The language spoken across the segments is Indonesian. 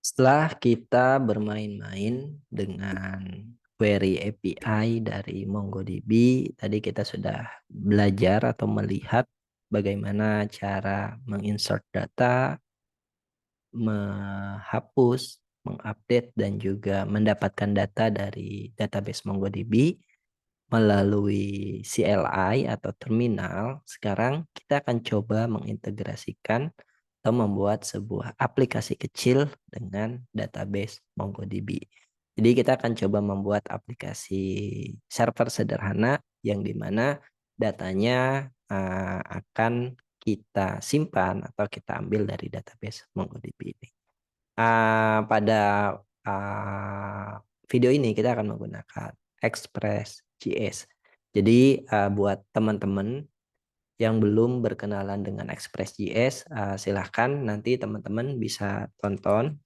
Setelah kita bermain-main dengan query API dari MongoDB, tadi kita sudah belajar atau melihat bagaimana cara menginsert data, menghapus, mengupdate, dan juga mendapatkan data dari database MongoDB melalui CLI atau terminal. Sekarang kita akan coba mengintegrasikan atau membuat sebuah aplikasi kecil dengan database MongoDB. Jadi kita akan coba membuat aplikasi server sederhana yang dimana datanya akan kita simpan atau kita ambil dari database MongoDB ini. Pada video ini kita akan menggunakan Express.js. Jadi buat teman-teman yang belum berkenalan dengan Express.js, silahkan nanti teman-teman bisa tonton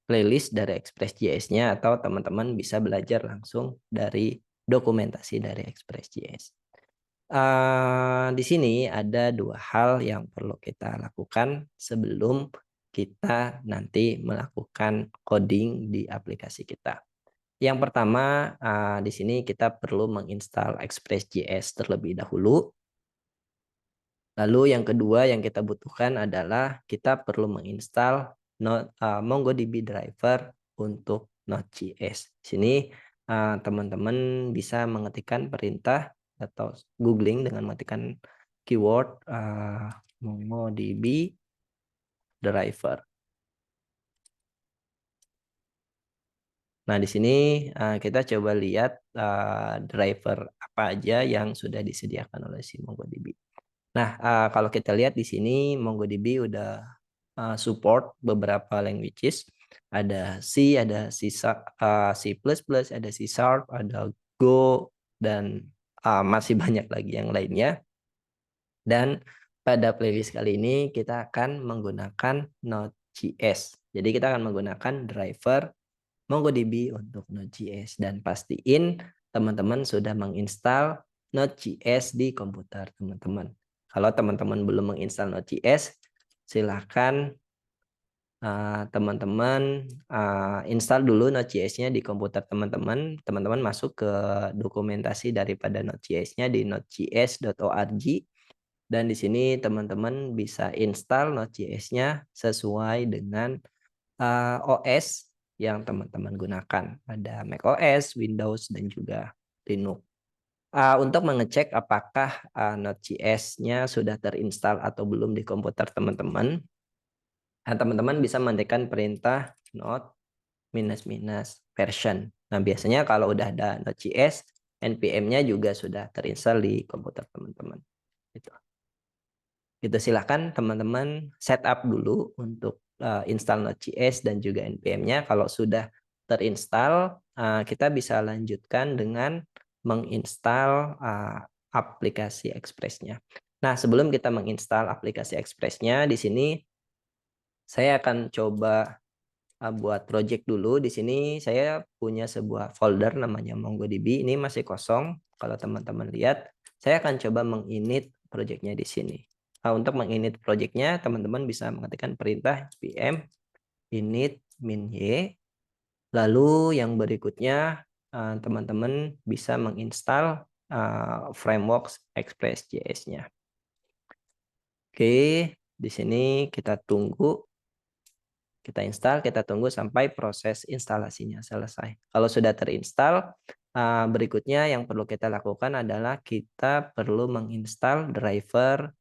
playlist dari Express.js-nya atau teman-teman bisa belajar langsung dari dokumentasi dari Express.js. Di sini ada dua hal yang perlu kita lakukan sebelum kita nanti melakukan coding di aplikasi kita. Yang pertama, di sini kita perlu menginstal Express.js terlebih dahulu. Lalu yang kedua yang kita butuhkan adalah kita perlu menginstal MongoDB driver untuk Node.js. Di sini teman-teman bisa mengetikkan perintah atau googling dengan mengetikkan keyword MongoDB driver. Nah, di sini kita coba lihat driver apa aja yang sudah disediakan oleh si MongoDB. Nah, kalau kita lihat di sini MongoDB udah support beberapa languages. Ada C, ada C++, ada C#, ada Go, dan masih banyak lagi yang lainnya. Dan pada playlist kali ini kita akan menggunakan Node.js. Jadi kita akan menggunakan driver MongoDB untuk Node.js. Dan pastiin teman-teman sudah menginstal Node.js di komputer teman-teman. Kalau teman-teman belum menginstal Node.js, silahkan teman-teman install dulu Node.js-nya di komputer teman-teman. Teman-teman masuk ke dokumentasi daripada Node.js-nya di nodejs.org. Dan di sini teman-teman bisa install Node.js-nya sesuai dengan OS yang teman-teman gunakan. Ada macOS, Windows, dan juga Linux. Untuk mengecek apakah Node.js-nya sudah terinstall atau belum di komputer teman-teman, teman-teman bisa mengetikkan perintah node -version. Nah, biasanya kalau udah ada Node.js, npm-nya juga sudah terinstall di komputer teman-teman. Gitu. Silahkan teman-teman setup dulu untuk install Node.js dan juga npm-nya. Kalau sudah terinstall, kita bisa lanjutkan dengan menginstal aplikasi Express-nya. Nah, sebelum kita menginstal aplikasi Express-nya, di sini saya akan coba buat project dulu. Di sini saya punya sebuah folder namanya MongoDB. Ini masih kosong. Kalau teman-teman lihat, saya akan coba menginit projectnya di sini. Untuk menginit projectnya, teman-teman bisa mengetikkan perintah npm init -y. Lalu yang berikutnya, teman-teman bisa menginstal framework Express.js-nya. Oke, di sini kita tunggu. Kita install, kita tunggu sampai proses instalasinya selesai. Kalau sudah terinstall, berikutnya yang perlu kita lakukan adalah kita perlu menginstal driver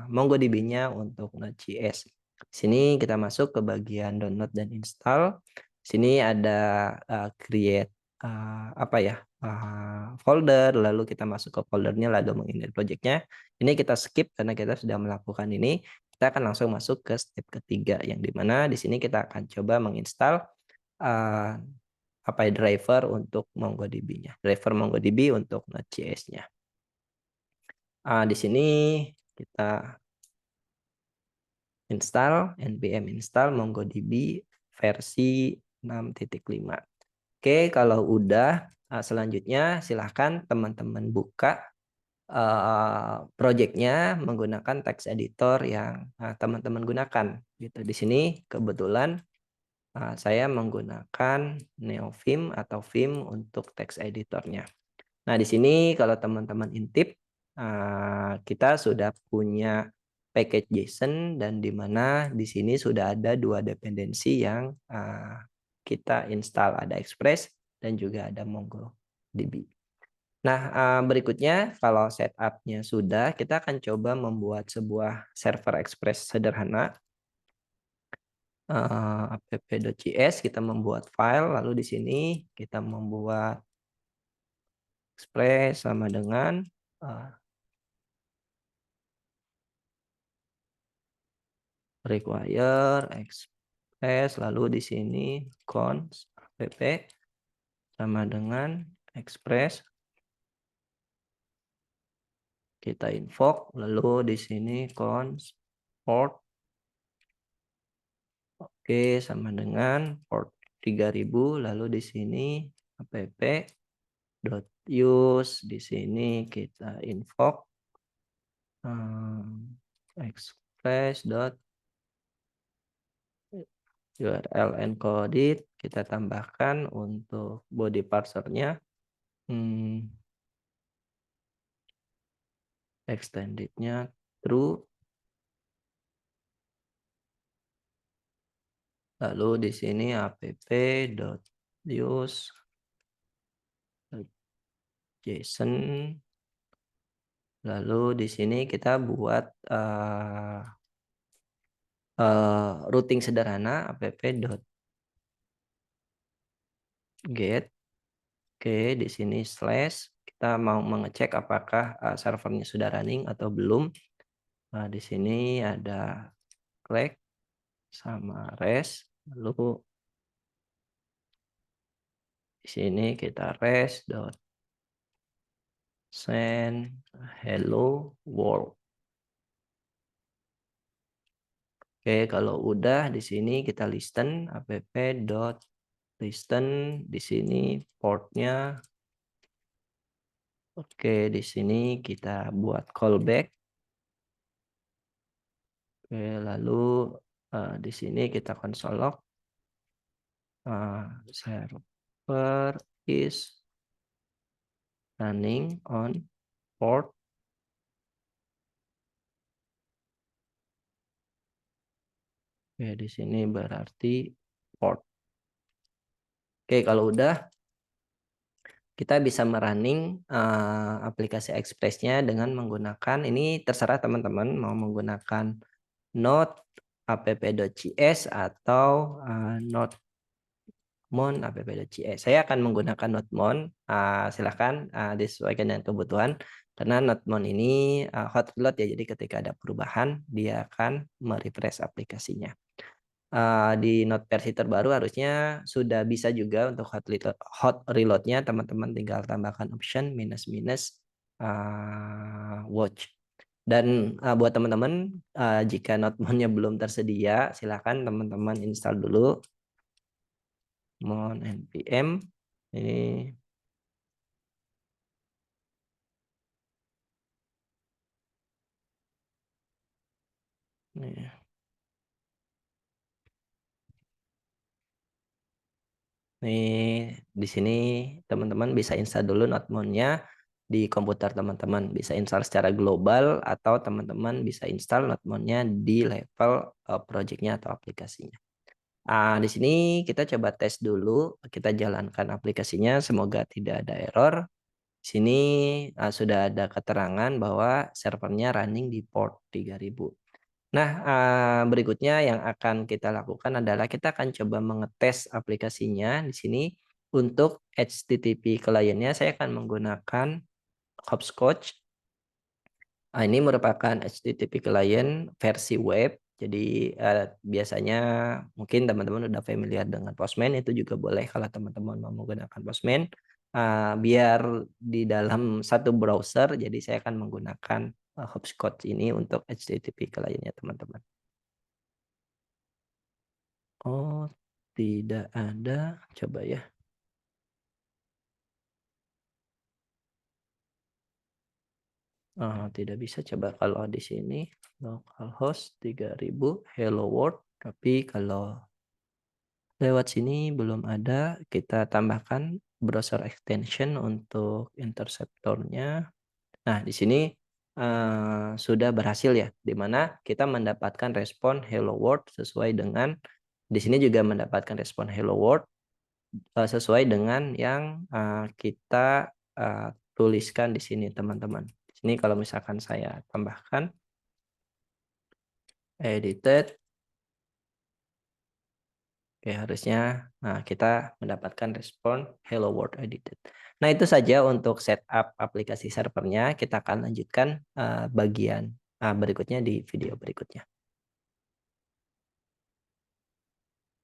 MongoDB-nya untuk Node.js. Sini kita masuk ke bagian download dan install. Sini ada create folder, lalu kita masuk ke foldernya, lalu menginit projectnya. Ini kita skip karena kita sudah melakukan ini. Kita akan langsung masuk ke step ketiga, yang dimana di sini kita akan coba menginstal driver untuk MongoDB-nya, driver MongoDB untuk Node.js-nya. Di sini kita install npm install MongoDB versi 6.5. Oke, kalau udah, selanjutnya silahkan teman-teman buka projeknya menggunakan text editor yang, teman-teman gunakan gitu. Di sini kebetulan, saya menggunakan NeoVim atau Vim untuk text editornya. Nah, di sini kalau teman-teman intip, kita sudah punya package JSON dan di mana di sini sudah ada 2 dependensi yang, kita install, ada Express dan juga ada MongoDB. Nah, berikutnya kalau setup-nya sudah, kita akan coba membuat sebuah server Express sederhana, app.js, kita membuat file, lalu di sini kita membuat Express sama dengan, eee, require Express, lalu di sini const app sama dengan Express, kita invoke, lalu di sini const port, oke, sama dengan port 3000, lalu di sini app.use, di sini kita invoke, express.url encoded, kita tambahkan untuk body parsernya, mmm, extended-nya true, lalu di sini app.use JSON, lalu di sini kita buat, routing sederhana app.get, oke, di sini slash, kita mau mengecek apakah, servernya sudah running atau belum. Nah, di sini ada Slack sama REST, lalu di sini kita rest.send hello world. Oke, kalau udah di sini kita listen app.listen, di sini portnya, oke, di sini kita buat callback, oke, lalu, di sini kita console log, server is running on port, oke, di sini berarti port. Oke, kalau udah kita bisa merunning, aplikasi Express-nya dengan menggunakan, ini terserah teman-teman mau menggunakan Node, app.js atau, Nodemon app.js. Saya akan menggunakan Nodemon, silahkan, disesuaikan dengan kebutuhan karena Nodemon ini, hot reload ya, jadi ketika ada perubahan dia akan me-refresh aplikasinya. Di Note versi terbaru harusnya sudah bisa juga untuk hot reload-nya, teman-teman tinggal tambahkan option minus minus, watch. Dan, buat teman-teman, jika Notepad-nya belum tersedia, silakan teman-teman install dulu mon npm ini, nih. Nih, di sini teman-teman bisa install dulu Notepad-nya di komputer teman-teman. Bisa install secara global atau teman-teman bisa install Notepad-nya di level, project-nya atau aplikasinya. Di sini kita coba tes dulu, kita jalankan aplikasinya, semoga tidak ada error. Di sini, sudah ada keterangan bahwa servernya running di port 3000. Nah, berikutnya yang akan kita lakukan adalah kita akan coba mengetes aplikasinya di sini. Untuk HTTP client-nya saya akan menggunakan Hopscotch. Ini merupakan HTTP client versi web. Jadi, biasanya mungkin teman-teman udah familiar dengan Postman, itu juga boleh kalau teman-teman mau menggunakan Postman. Biar di dalam satu browser, jadi saya akan menggunakan, Hopscotch ini untuk HTTP client-nya teman-teman. Oh, tidak ada, coba ya. Tidak bisa. Coba kalau di sini localhost 3000 hello world, tapi kalau lewat sini belum ada, kita tambahkan browser extension untuk interceptornya. Nah, di sini, sudah berhasil ya, di mana kita mendapatkan respon hello world sesuai dengan di sini juga mendapatkan respon hello world, sesuai dengan yang, kita, tuliskan di sini teman-teman. Di sini kalau misalkan saya tambahkan edited, oke harusnya, kita mendapatkan respon hello world edited. Nah itu saja untuk setup aplikasi servernya, kita akan lanjutkan, bagian, berikutnya di video berikutnya.